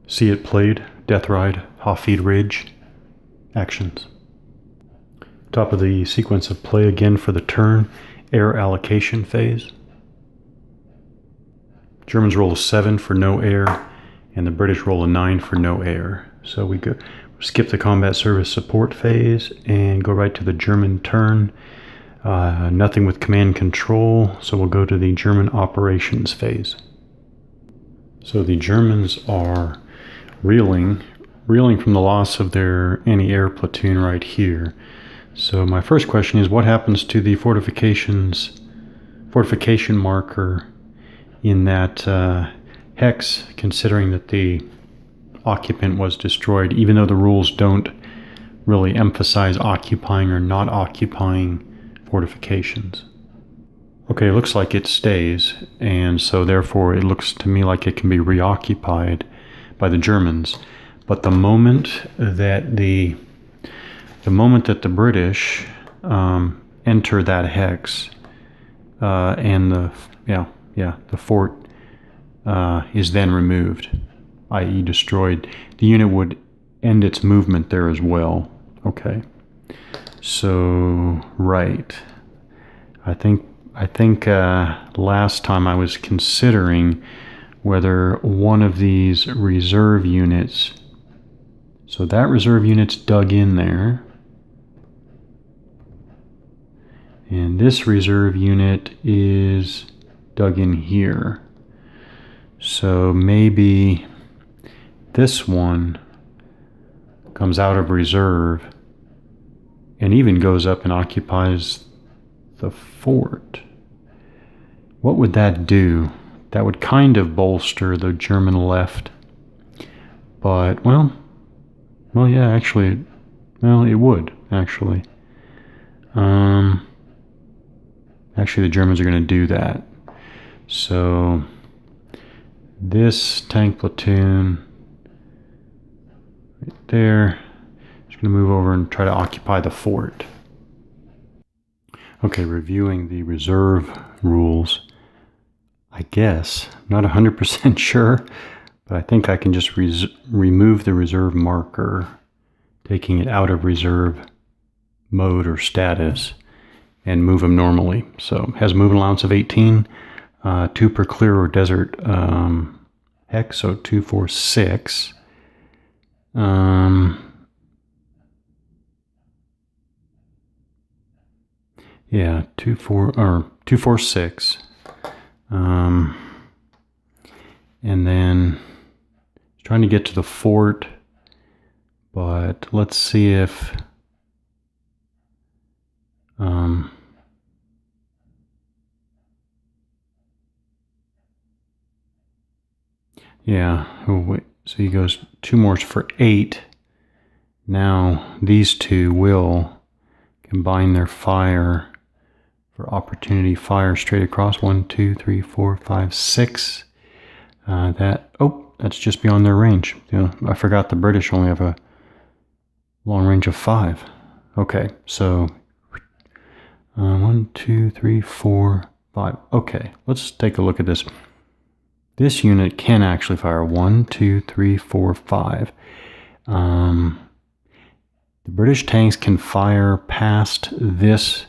See it played, Death Ride, Hafid Ridge, actions. Top of the sequence of play again for the turn, air allocation phase. Germans roll a 7 for no air, and the British roll a 9 for no air. So we go skip the combat service support phase and go right to the German turn. Nothing with command control, so we'll go to the German operations phase. So the Germans are reeling from the loss of their anti-air platoon right here. So my first question is, what happens to the fortification marker in that hex, considering that the occupant was destroyed, even though the rules don't really emphasize occupying or not occupying fortifications? Okay, it looks like it stays, and so therefore it looks to me like it can be reoccupied by the Germans. But the moment that the British enter that hex, and the fort is then removed, i.e. destroyed, the unit would end its movement there as well. Okay, so right, I think last time I was considering whether one of these reserve units, so that reserve unit's dug in there, and this reserve unit is dug in here. So maybe this one comes out of reserve and even goes up and occupies the fort. What would that do? That would kind of bolster the German left. But, well, yeah, actually, it would, actually. Actually, the Germans are going to do that. So, this tank platoon right there is going to move over and try to occupy the fort. Okay, reviewing the reserve rules. I guess, not 100% sure, but I think I can just remove the reserve marker, taking it out of reserve mode or status, and move them normally. So it has a movement allowance of 18, 2 per clear or desert hex, so 2, 4, 6. Yeah, 2, 4, 6. And then trying to get to the fort, but let's see if yeah, oh wait, so he goes 2 more for 8. Now these two will combine their fire for opportunity fire straight across. 1, 2, 3, 4, 5, 6. That's just beyond their range. I forgot the British only have a long range of 5. Okay, so 1, 2, 3, 4, 5. Okay, let's take a look at this. This unit can actually fire 1, 2, 3, 4, 5. The British tanks can fire past this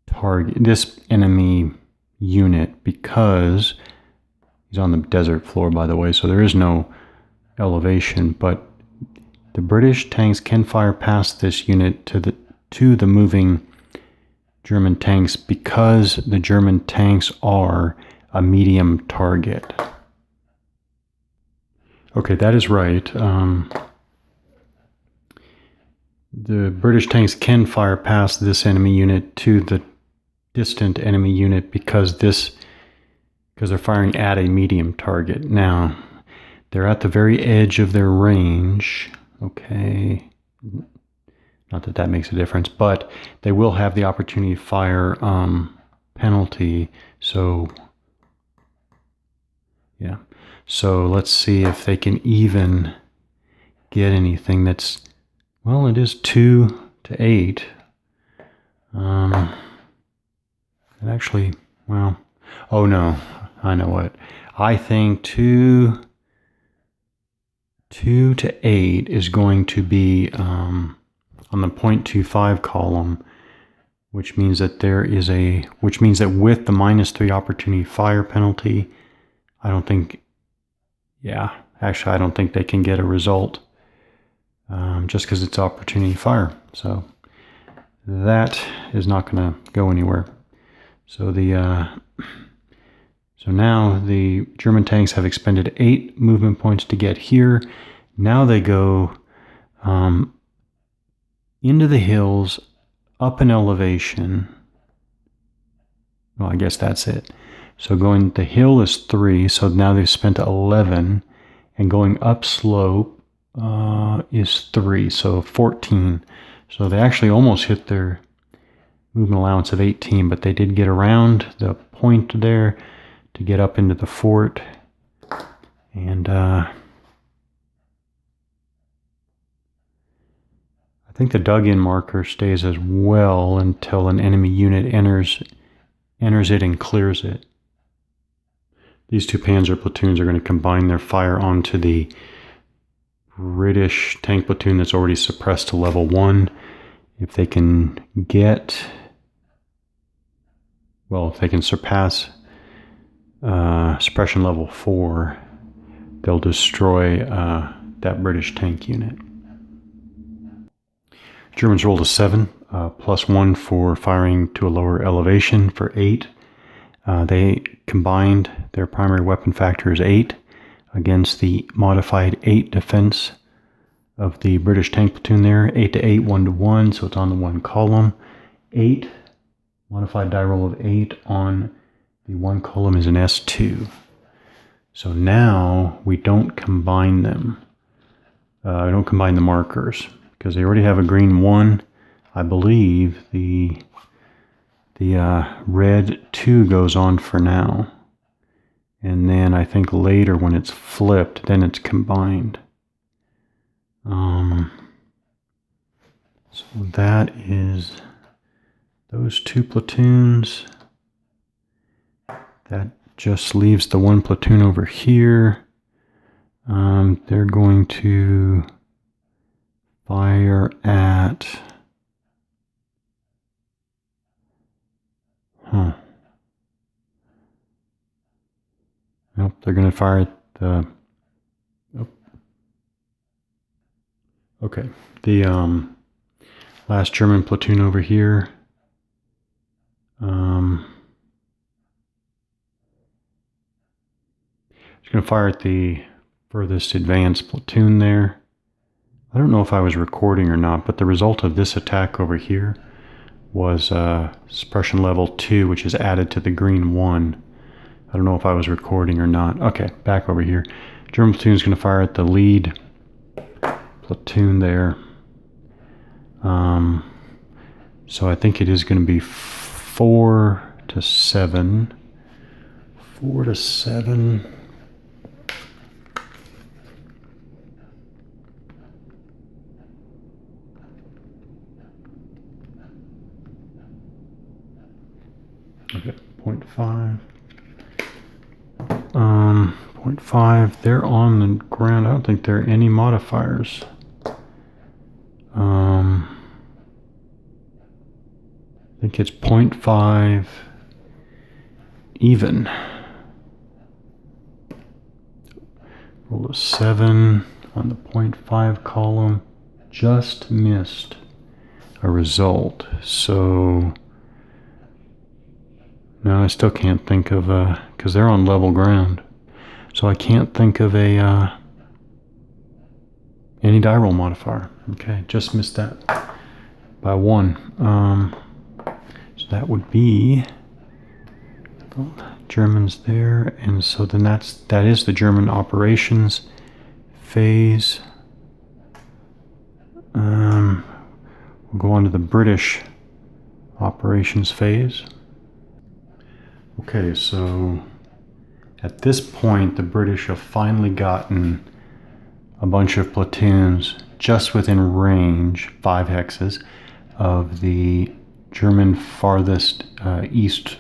target, this enemy unit, because he's on the desert floor, by the way, so there is no elevation, but the British tanks can fire past this unit to the moving German tanks, because the German tanks are a medium target. Okay, that is right. The British tanks can fire past this enemy unit to the distant enemy unit because they're firing at a medium target. Now, they're at the very edge of their range. Okay. Not that that makes a difference, but they will have the opportunity to fire penalty. So, yeah. So let's see if they can even get anything that's, well, it is 2 to 8. And actually, well, oh no, I know what. I think 2 2 to 8 is going to be on the 0.25 column, which means that with the -3 opportunity fire penalty, I don't think they can get a result just because it's opportunity fire. So that is not going to go anywhere. So so now the German tanks have expended 8 movement points to get here. Now they go into the hills, up an elevation. Well, I guess that's it. So the hill is 3, so now they've spent 11, and going up slope is 3, so 14. So they actually almost hit their movement allowance of 18, but they did get around the point there to get up into the fort. And I think the dug-in marker stays as well until an enemy unit enters it and clears it. These two panzer platoons are going to combine their fire onto the British tank platoon that's already suppressed to level 1. If they can surpass suppression level 4, they'll destroy that British tank unit. Germans rolled a 7, +1 for firing to a lower elevation for 8. They combined their primary weapon factor is 8 against the modified 8 defense of the British tank platoon there. 8 to 8, 1 to 1, so it's on the 1 column. 8, modified die roll of 8 on the 1 column is an S2. So now we don't combine them. I don't combine the markers because they already have a green 1. I believe the red 2 goes on for now. And then I think later when it's flipped, then it's combined. So that is those 2 platoons. That just leaves the 1 platoon over here. They're going to fire at... Nope, they're going to fire at the... Okay, the last German platoon over here. It's going to fire at the furthest advanced platoon there. I don't know if I was recording or not, but the result of this attack over here was suppression level 2, which is added to the green 1. I don't know if I was recording or not. Okay, back over here. German platoon is going to fire at the lead platoon there. So I think it is going to be 4 to 7. 4 to 7. Okay, 0.5. 0.5. They're on the ground. I don't think there are any modifiers. I think it's 0.5 even. Roll a 7 on the 0.5 column. Just missed a result. So no, I still can't think of because they're on level ground. So I can't think of any die roll modifier. Okay, just missed that by 1. So that would be Germans there, and so then that is the German operations phase. We'll go on to the British operations phase. Okay, so at this point, the British have finally gotten a bunch of platoons just within range, 5 hexes, of the German farthest east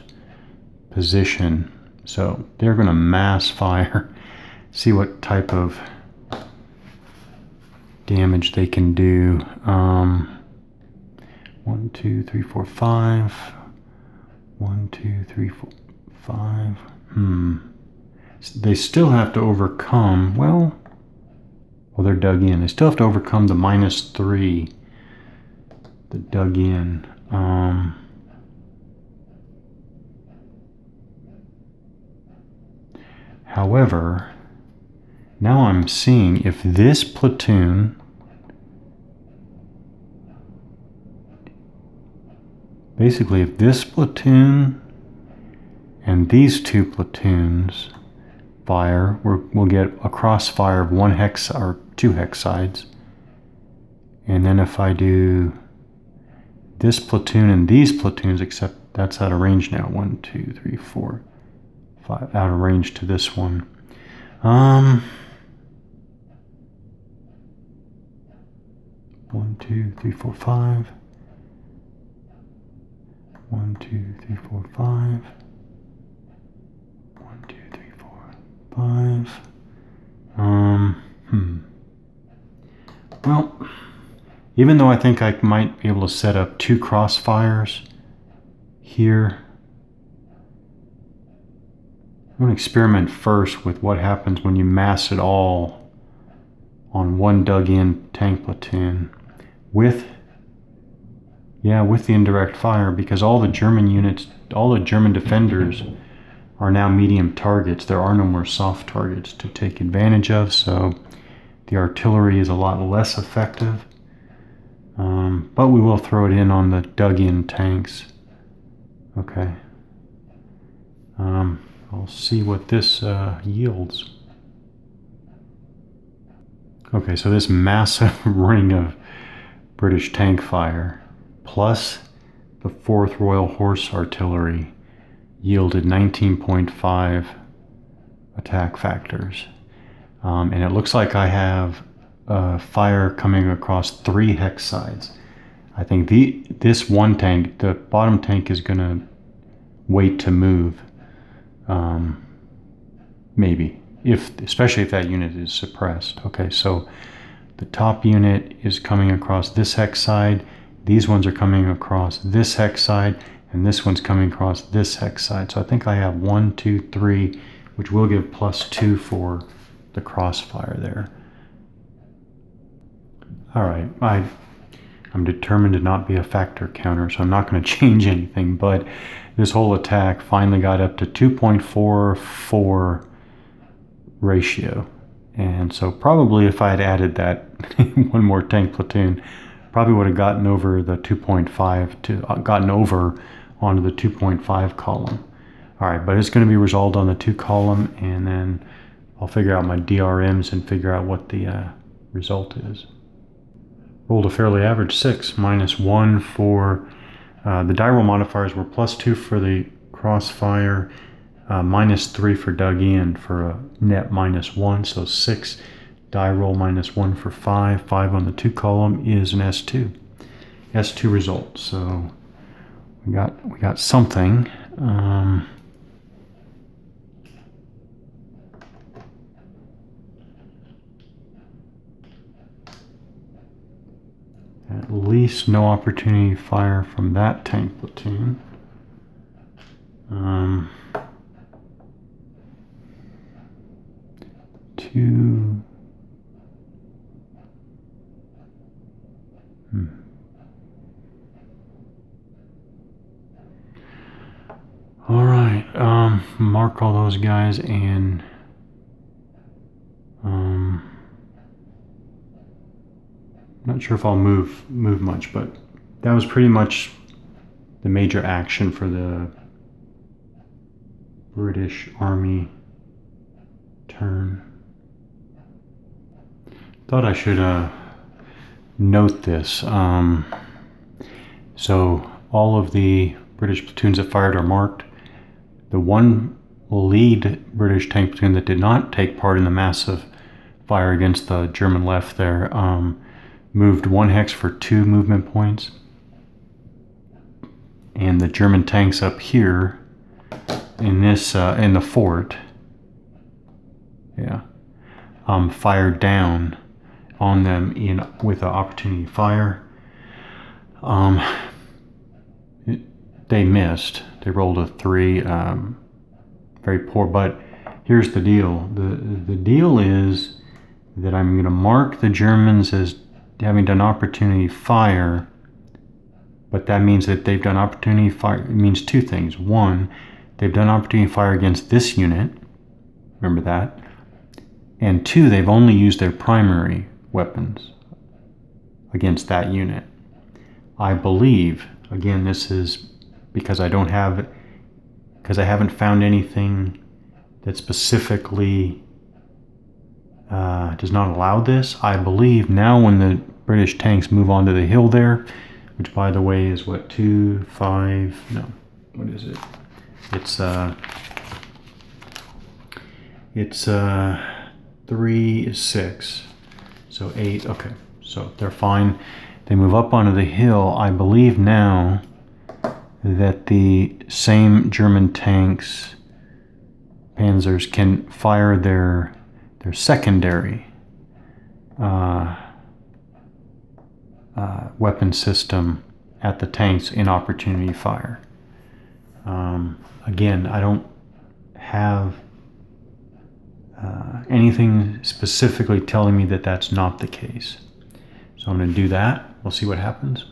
position. So they're going to mass fire, see what type of damage they can do. 1, 2, 3, 4, 5. 1, 2, 3, 4, 5. They still have to overcome, well, they're dug in. They still have to overcome the -3 that dug in. However, now I'm seeing if this platoon, basically if this platoon and these two platoons fire, we'll get a crossfire of 1 hex or 2 hex sides. And then if I do this platoon and these platoons, except that's out of range now. 1, 2, 3, 4, 5, out of range to this one. 1, 2, 3, 4, 5. 1, 2, 3, 4, 5. 1, 2, 3, 4, 5. Well, even though I think I might be able to set up 2 crossfires here, I'm going to experiment first with what happens when you mass it all on one dug-in tank platoon with the indirect fire, because all the German units, all the German defenders are now medium targets. There are no more soft targets to take advantage of, so the artillery is a lot less effective. But we will throw it in on the dug-in tanks. Okay. I'll see what this yields. Okay, so this massive ring of British tank fire plus the 4th Royal Horse Artillery yielded 19.5 attack factors. And it looks like I have fire coming across 3 hex sides. I think this one tank, the bottom tank, is going to wait to move. Maybe, especially if that unit is suppressed. Okay, so the top unit is coming across this hex side. These ones are coming across this hex side, and this one's coming across this hex side. So I think I have 1, 2, 3, which will give +2 for the crossfire there. All right, I'm determined to not be a factor counter, so I'm not going to change anything, but this whole attack finally got up to 2.44 ratio. And so probably if I had added that one more tank platoon, probably would have gotten over the 2.5 to gotten over onto the 2.5 column. All right, but it's going to be resolved on the 2 column, and then I'll figure out my DRMs and figure out what the result is. Rolled a fairly average 6, -1 for the die roll modifiers were +2 for the crossfire, -3 for dug in for a net -1, so 6 die roll -1 for 5. 5 on the 2 column is an S2 result. So we got something. At least no opportunity to fire from that tank platoon. Two. All right. Mark all those guys and not sure if I'll move much, but that was pretty much the major action for the British Army turn. Thought I should note this. So all of the British platoons that fired are marked. The one lead British tank platoon that did not take part in the massive fire against the German left there moved 1 hex for 2 movement points. And the German tanks up here in this in the fort, fired down on them with an opportunity fire. They missed. They rolled a 3, very poor. But here's the deal. The deal is that I'm going to mark the Germans as having done opportunity fire, but that means that they've done opportunity fire. It means two things. One, they've done opportunity fire against this unit. Remember that. And two, they've only used their primary weapons against that unit. I believe, again, this is because I haven't found anything that specifically does not allow this. I believe now when the British tanks move onto the hill there, which by the way is what, 2, 5, no, what is it? It's 3, 6, so 8, okay, so they're fine. They move up onto the hill. I believe now that the same German tanks, Panzers, can fire their secondary weapon system at the tanks in opportunity fire. Again, I don't have anything specifically telling me that that's not the case. So I'm going to do that. We'll see what happens.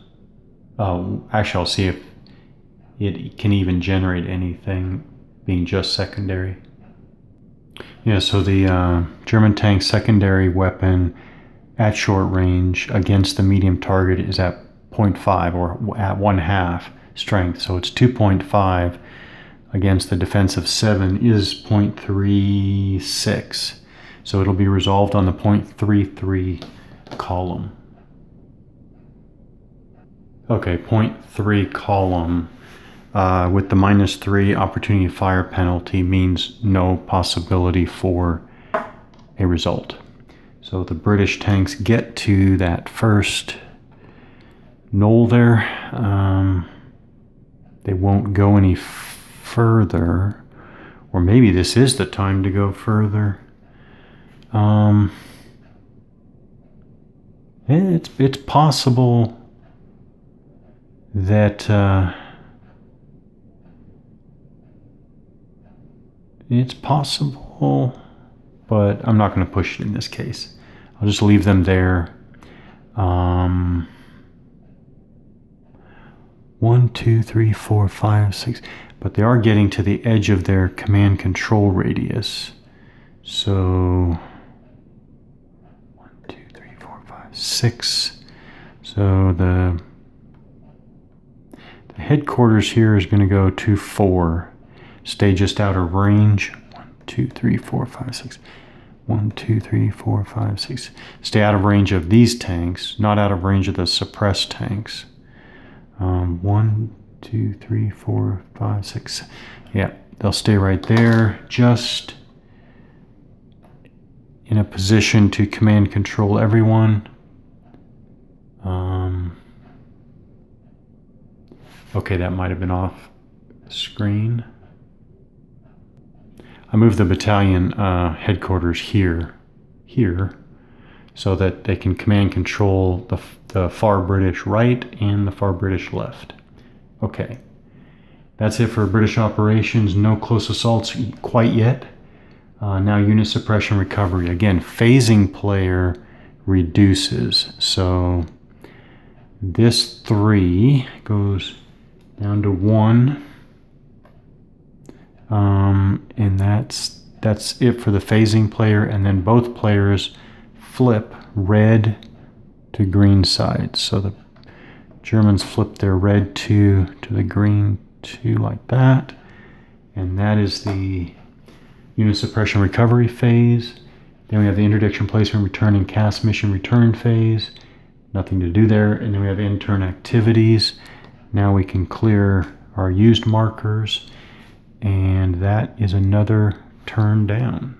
Actually, I'll see if it can even generate anything being just secondary. Yeah, so the German tank secondary weapon at short range against the medium target is at 0.5 or at 1/2 strength. So it's 2.5 against the defensive 7 is 0.36. So it'll be resolved on the 0.33 column. Okay, 0.3 column with the -3 opportunity fire penalty means no possibility for a result. So the British tanks get to that first knoll there. They won't go any further, or maybe this is the time to go further. It's possible that it's possible, but I'm not going to push it in this case. I'll just leave them there. 1, 2, 3, 4, 5, 6. But they are getting to the edge of their command control radius. So 1, 2, 3, 4, 5, 6. So the headquarters here is going to go to 4. Stay just out of range. 1, 2, 3, 4, 5, 6. 1, 2, 3, 4, 5, 6. Stay out of range of these tanks, not out of range of the suppressed tanks. 1, 2, 3, 4, 5, 6. Yeah, they'll stay right there, just in a position to command control everyone. Okay, that might have been off screen. I moved the battalion headquarters here, so that they can command control the far British right and the far British left. Okay, that's it for British operations. No close assaults quite yet. Now unit suppression recovery. Again, phasing player reduces. So this 3 goes down to 1. And that's it for the phasing player, and then both players flip red to green side. So the Germans flip their red 2 to the green 2 like that, and that is the unit suppression recovery phase. Then we have the interdiction placement return and cast mission return phase. Nothing to do there. And then we have intern activities. Now we can clear our used markers. And that is another turn down.